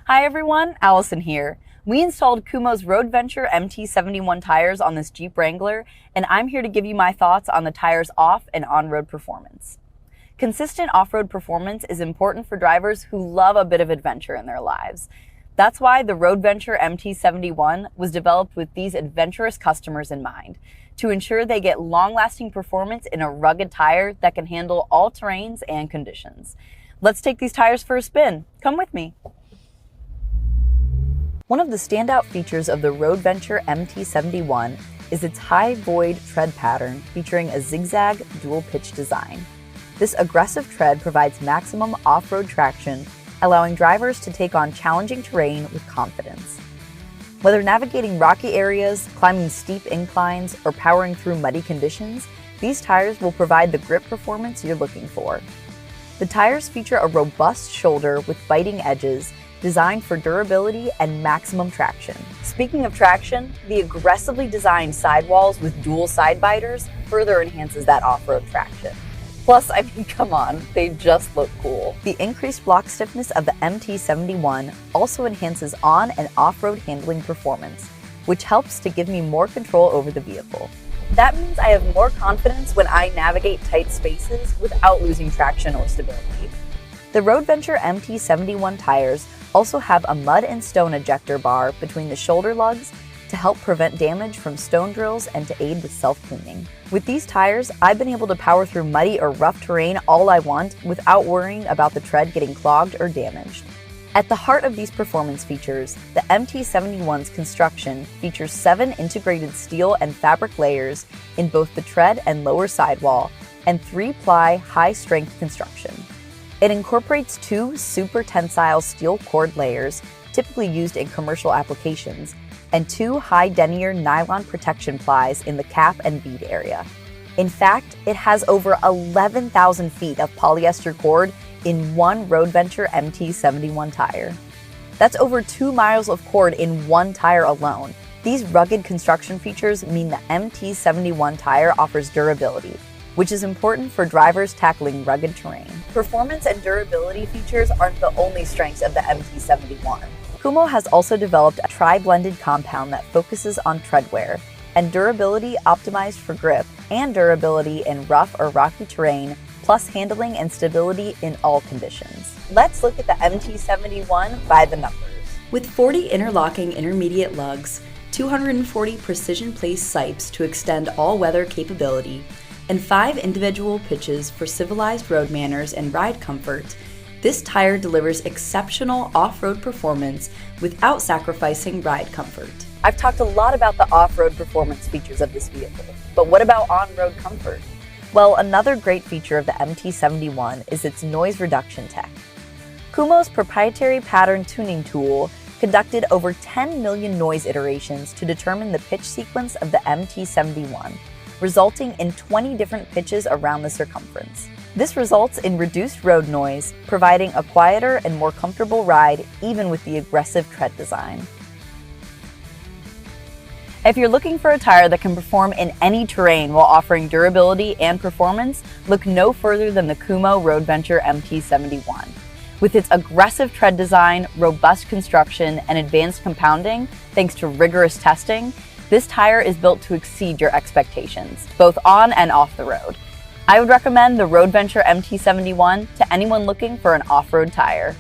Hi everyone, Allison here. We installed Kumho's RoadVenture MT71 tires on this Jeep Wrangler, and I'm here to give you my thoughts on the tire's off and on-road performance. Consistent off-road performance is important for drivers who love a bit of adventure in their lives. That's why the RoadVenture MT71 was developed with these adventurous customers in mind, to ensure they get long-lasting performance in a rugged tire that can handle all terrains and conditions. Let's take these tires for a spin. Come with me. One of the standout features of the RoadVenture MT71 is its high void tread pattern featuring a zigzag dual pitch design. This aggressive tread provides maximum off-road traction, allowing drivers to take on challenging terrain with confidence. Whether navigating rocky areas, climbing steep inclines, or powering through muddy conditions, these tires will provide the grip performance you're looking for. The tires feature a robust shoulder with biting edges, designed for durability and maximum traction. Speaking of traction, the aggressively designed sidewalls with dual side biters further enhances that off-road traction. Plus, I mean, come on, they just look cool. The increased block stiffness of the MT71 also enhances on and off-road handling performance, which helps to give me more control over the vehicle. That means I have more confidence when I navigate tight spaces without losing traction or stability. The RoadVenture MT71 tires also have a mud and stone ejector bar between the shoulder lugs to help prevent damage from stone drills and to aid with self-cleaning. With these tires, I've been able to power through muddy or rough terrain all I want without worrying about the tread getting clogged or damaged. At the heart of these performance features, the MT71's construction features 7 integrated steel and fabric layers in both the tread and lower sidewall, and 3-ply high-strength construction. It incorporates 2 super tensile steel cord layers, typically used in commercial applications, and 2 high denier nylon protection plies in the cap and bead area. In fact, it has over 11,000 feet of polyester cord in one RoadVenture MT71 tire. That's over 2 miles of cord in one tire alone. These rugged construction features mean the MT71 tire offers durability, which is important for drivers tackling rugged terrain. Performance and durability features aren't the only strengths of the MT71. Kumho has also developed a tri-blended compound that focuses on tread wear and durability optimized for grip and durability in rough or rocky terrain, plus handling and stability in all conditions. Let's look at the MT71 by the numbers. With 40 interlocking intermediate lugs, 240 precision-placed sipes to extend all-weather capability, and 5 individual pitches for civilized road manners and ride comfort, this tire delivers exceptional off-road performance without sacrificing ride comfort. I've talked a lot about the off-road performance features of this vehicle, but what about on-road comfort? Well, another great feature of the MT71 is its noise reduction tech. Kumho's proprietary pattern tuning tool conducted over 10 million noise iterations to determine the pitch sequence of the MT71, resulting in 20 different pitches around the circumference. This results in reduced road noise, providing a quieter and more comfortable ride even with the aggressive tread design. If you're looking for a tire that can perform in any terrain while offering durability and performance, look no further than the Kumho RoadVenture MT71. With its aggressive tread design, robust construction, and advanced compounding, thanks to rigorous testing, this tire is built to exceed your expectations, both on and off the road. I would recommend the RoadVenture MT71 to anyone looking for an off-road tire.